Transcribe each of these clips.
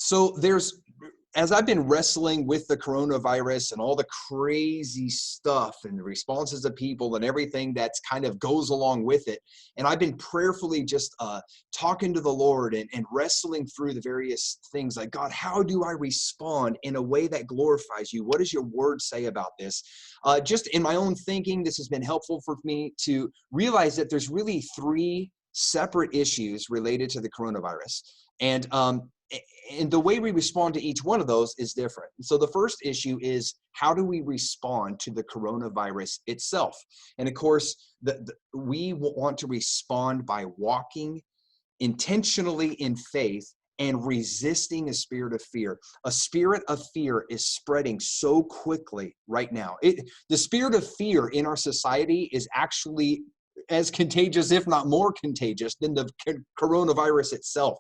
So as I've been wrestling with the coronavirus and all the crazy stuff and the responses of people and everything that's kind of goes along with it, and I've been prayerfully just talking to the Lord and wrestling through the various things like, God, how do I respond in a way that glorifies you? What does your word say about this? Just in my own thinking, this has been helpful for me to realize that there's really three separate issues related to the coronavirus. And the way we respond to each one of those is different. So the first issue is, how do we respond to the coronavirus itself? And of course, we want to respond by walking intentionally in faith and resisting a spirit of fear. A spirit of fear is spreading so quickly right now. The spirit of fear in our society is actually as contagious, if not more contagious, than the coronavirus itself.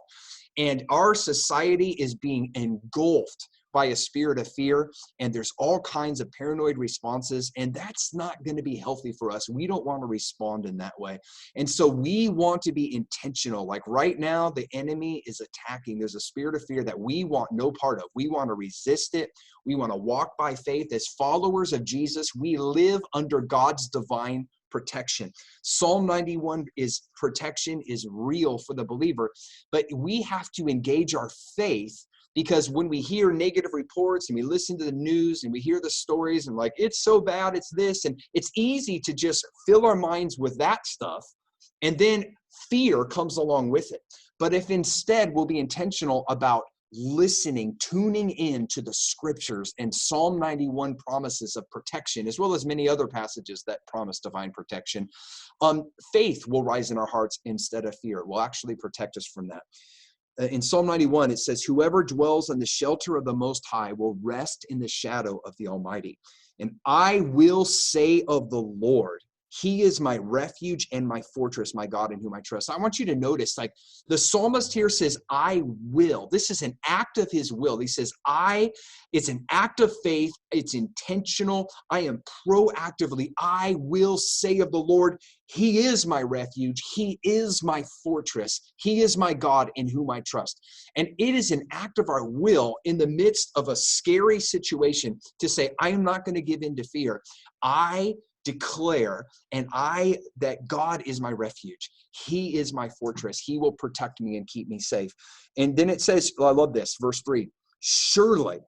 And our society is being engulfed by a spirit of fear, and there's all kinds of paranoid responses, and that's not going to be healthy for us. We don't want to respond in that way. And so we want to be intentional. Like right now, the enemy is attacking. There's a spirit of fear that we want no part of. We want to resist it. We want to walk by faith. As followers of Jesus, we live under God's divine protection. Psalm 91 is protection is real for the believer, but we have to engage our faith, because when we hear negative reports and we listen to the news and we hear the stories and like, it's so bad, it's this, and it's easy to just fill our minds with that stuff. And then fear comes along with it. But if instead we'll be intentional about listening, tuning in to the scriptures and Psalm 91 promises of protection, as well as many other passages that promise divine protection, faith will rise in our hearts instead of fear. It will actually protect us from that. In Psalm 91, it says, whoever dwells in the shelter of the Most High will rest in the shadow of the Almighty. And I will say of the Lord, He is my refuge and my fortress, my God in whom I trust. I want you to notice, like, the psalmist here says, I will. This is an act of his will. He says, it's an act of faith. It's intentional. I am proactively, I will say of the Lord, He is my refuge. He is my fortress. He is my God in whom I trust. And it is an act of our will in the midst of a scary situation to say, I am not going to give in to fear. I declare that God is my refuge. He is my fortress. He will protect me and keep me safe. And then it says, I love this, verse 3, surely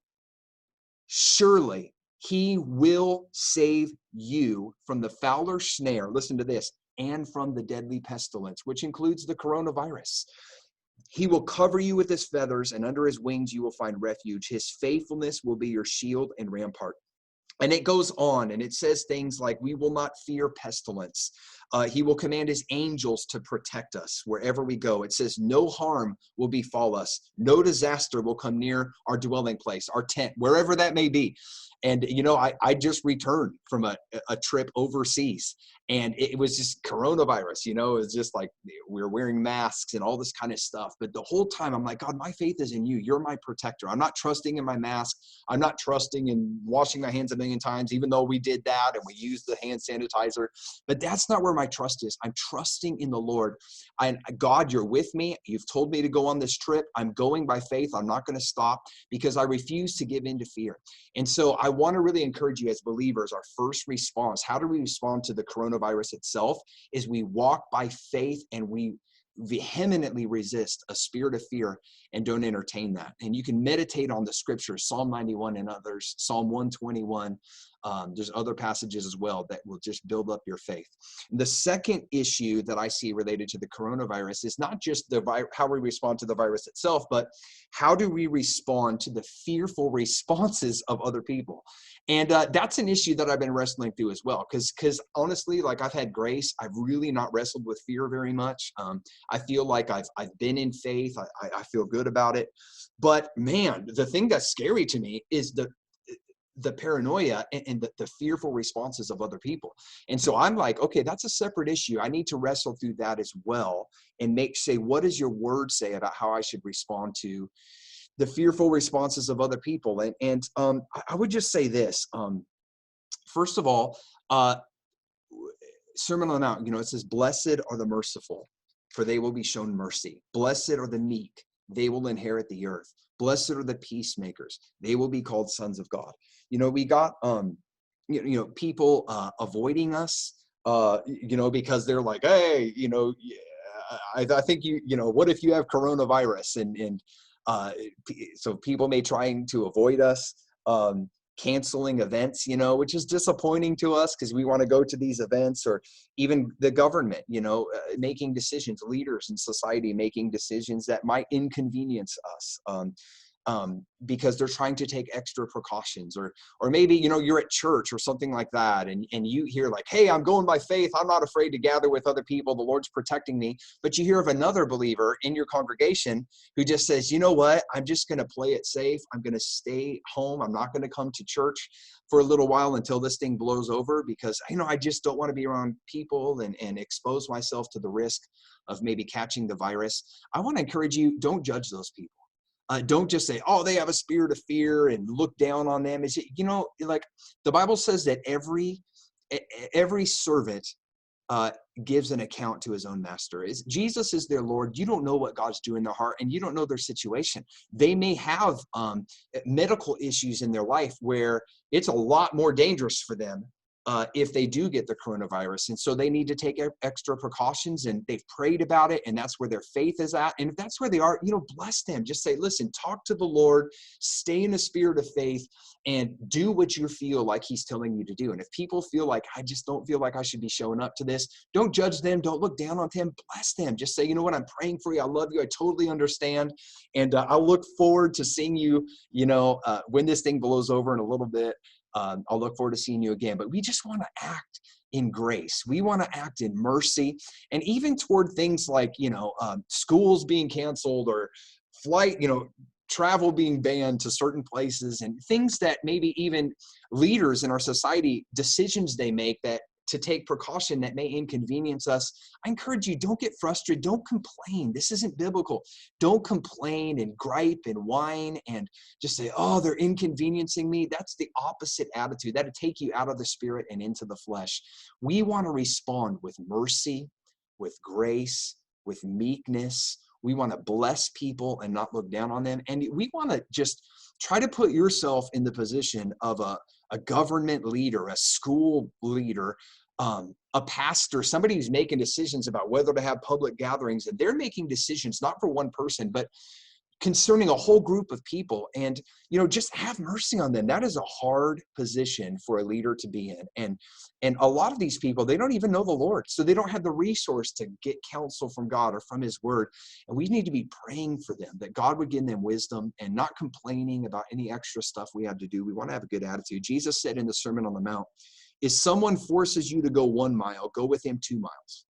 He will save you from the fowler snare, listen to this, and from the deadly pestilence, which includes the coronavirus. He will cover you with His feathers, and under His wings you will find refuge. His faithfulness will be your shield and rampart. And it goes on, and it says things like, we will not fear pestilence. He will command His angels to protect us wherever we go. It says, no harm will befall us. No disaster will come near our dwelling place, our tent, wherever that may be. And, I just returned from a trip overseas, and it was just coronavirus, it was just like we were wearing masks and all this kind of stuff. But the whole time I'm like, God, my faith is in you. You're my protector. I'm not trusting in my mask. I'm not trusting in washing my hands a million times, even though we did that and we used the hand sanitizer. But that's not where my trust is. I'm trusting in the Lord. God, you're with me. You've told me to go on this trip. I'm going by faith. I'm not going to stop because I refuse to give in to fear. And so I want to really encourage you as believers, our first response, how do we respond to the coronavirus itself, is we walk by faith and we vehemently resist a spirit of fear and don't entertain that. And you can meditate on the scriptures, Psalm 91 and others, Psalm 121. There's other passages as well that will just build up your faith. The second issue that I see related to the coronavirus is not just how we respond to the virus itself, but how do we respond to the fearful responses of other people? And that's an issue that I've been wrestling through as well. Because honestly, like, I've had grace. I've really not wrestled with fear very much. I feel like I've been in faith. I feel good about it. But man, the thing that's scary to me is the paranoia and the fearful responses of other people. And so I'm like, okay, that's a separate issue. I need to wrestle through that as well and say, what does your word say about how I should respond to the fearful responses of other people? And I would just say this. First of all, Sermon on the Mount, it says, blessed are the merciful, for they will be shown mercy. Blessed are the meek, they will inherit the earth. Blessed are the peacemakers, they will be called sons of God. We got people avoiding us, because they're like, hey, I think what if you have coronavirus, and so people may trying to avoid us, canceling events, which is disappointing to us because we want to go to these events, or even the government, making decisions, leaders in society making decisions that might inconvenience us. Because they're trying to take extra precautions, or maybe, you're at church or something like that, and you hear like, hey, I'm going by faith, I'm not afraid to gather with other people, the Lord's protecting me. But you hear of another believer in your congregation who just says, you know what, I'm just going to play it safe, I'm going to stay home, I'm not going to come to church for a little while until this thing blows over, because I just don't want to be around people and expose myself to the risk of maybe catching the virus. I want to encourage you, don't judge those people. Don't just say, oh, they have a spirit of fear, and look down on them. Like the Bible says that every servant gives an account to his own master. Jesus is their Lord. You don't know what God's doing in their heart, and you don't know their situation. They may have medical issues in their life where it's a lot more dangerous for them if they do get the coronavirus. And so they need to take extra precautions, and they've prayed about it, and that's where their faith is at. And if that's where they are, bless them. Just say, listen, talk to the Lord, stay in a spirit of faith, and do what you feel like he's telling you to do. And if people feel like, I just don't feel like I should be showing up to this, don't judge them. Don't look down on them. Bless them. Just say, you know what, I'm praying for you. I love you. I totally understand. And I'll look forward to seeing you, when this thing blows over in a little bit. I'll look forward to seeing you again. But we just want to act in grace. We want to act in mercy. And even toward things like, schools being canceled, or flight, travel being banned to certain places, and things that maybe even leaders in our society, decisions they make that to take precaution that may inconvenience us. I encourage you, don't get frustrated. Don't complain. This isn't biblical. Don't complain and gripe and whine and just say, oh, they're inconveniencing me. That's the opposite attitude. That'll take you out of the spirit and into the flesh. We want to respond with mercy, with grace, with meekness. We want to bless people and not look down on them. And we want to just try to put yourself in the position of a government leader, a school leader, a pastor, somebody who's making decisions about whether to have public gatherings. And they're making decisions not for one person, but concerning a whole group of people. And, just have mercy on them. That is a hard position for a leader to be in. And a lot of these people, they don't even know the Lord. So they don't have the resource to get counsel from God or from his word. And we need to be praying for them, that God would give them wisdom, and not complaining about any extra stuff we have to do. We want to have a good attitude. Jesus said in the Sermon on the Mount, if someone forces you to go 1 mile, go with him 2 miles.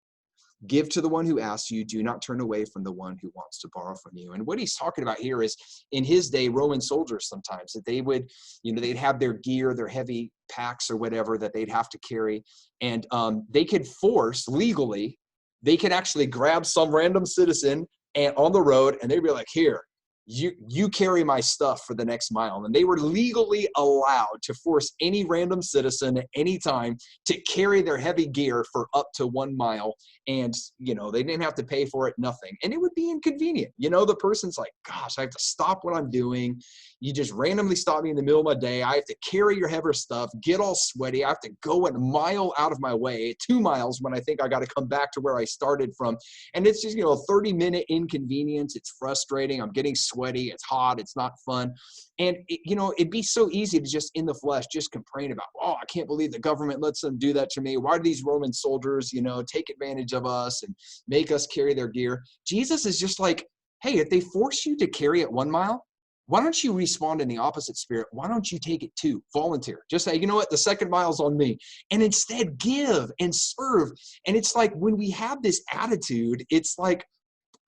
Give to the one who asks you. Do not turn away from the one who wants to borrow from you. And what he's talking about here is, in his day, Roman soldiers sometimes, that they would, they'd have their gear, their heavy packs or whatever that they'd have to carry. And they could force, legally, they could actually grab some random citizen and on the road, and they'd be like, here, you carry my stuff for the next mile. And they were legally allowed to force any random citizen at any time to carry their heavy gear for up to 1 mile. And, they didn't have to pay for it, nothing. And it would be inconvenient. The person's like, gosh, I have to stop what I'm doing. You just randomly stop me in the middle of my day. I have to carry your heavy stuff, get all sweaty. I have to go a mile out of my way, 2 miles when I think I got to come back to where I started from. And it's just, a 30-minute inconvenience. It's frustrating. I'm getting sweaty. It's hot. It's not fun. And, it'd be so easy to just in the flesh, just complain about, oh, I can't believe the government lets them do that to me. Why do these Roman soldiers, take advantage of us and make us carry their gear? Jesus is just like, hey, if they force you to carry it 1 mile, why don't you respond in the opposite spirit? Why don't you take it 2? Volunteer. Just say, you know what? The second mile's on me. And instead give and serve. And it's like, when we have this attitude, it's like,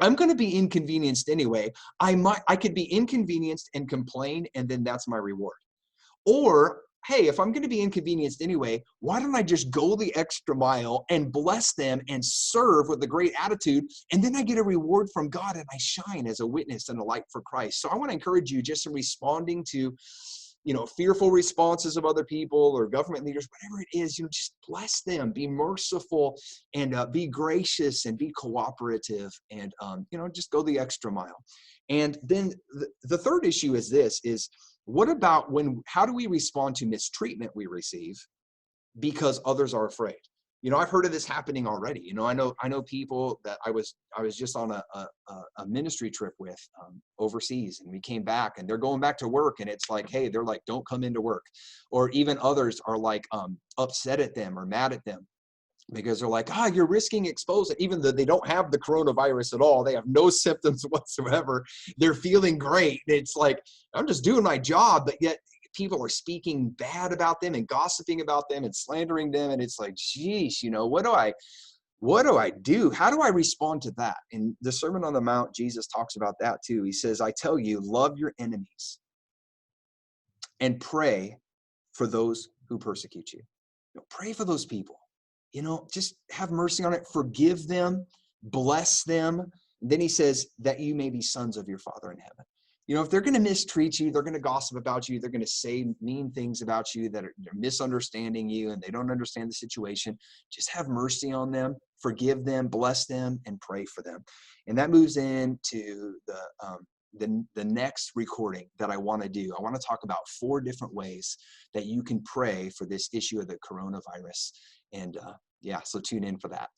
I'm going to be inconvenienced anyway. I could be inconvenienced and complain, and then that's my reward. Or, hey, if I'm going to be inconvenienced anyway, why don't I just go the extra mile and bless them and serve with a great attitude, and then I get a reward from God, and I shine as a witness and a light for Christ. So I want to encourage you, just in responding to fearful responses of other people or government leaders, whatever it is, just bless them, be merciful, and be gracious and be cooperative, and, just go the extra mile. And then the third issue is this, is what about how do we respond to mistreatment we receive because others are afraid? I've heard of this happening already. I know people that I was just on a ministry trip with overseas, and we came back and they're going back to work, and it's like, hey, they're like, don't come into work. Or even others are like upset at them or mad at them because they're like, you're risking exposure, even though they don't have the coronavirus at all. They have no symptoms whatsoever. They're feeling great. It's like, I'm just doing my job, but yet people are speaking bad about them and gossiping about them and slandering them. And it's like, geez, what do I do? How do I respond to that? In the Sermon on the Mount, Jesus talks about that too. He says, I tell you, love your enemies and pray for those who persecute you. Pray for those people. Just have mercy on it. Forgive them, bless them. And then he says that you may be sons of your Father in heaven. If they're going to mistreat you, they're going to gossip about you, they're going to say mean things about you, that they're misunderstanding you and they don't understand the situation, just have mercy on them, forgive them, bless them, and pray for them. And that moves into the next recording that I want to do. I want to talk about 4 different ways that you can pray for this issue of the coronavirus. And so tune in for that.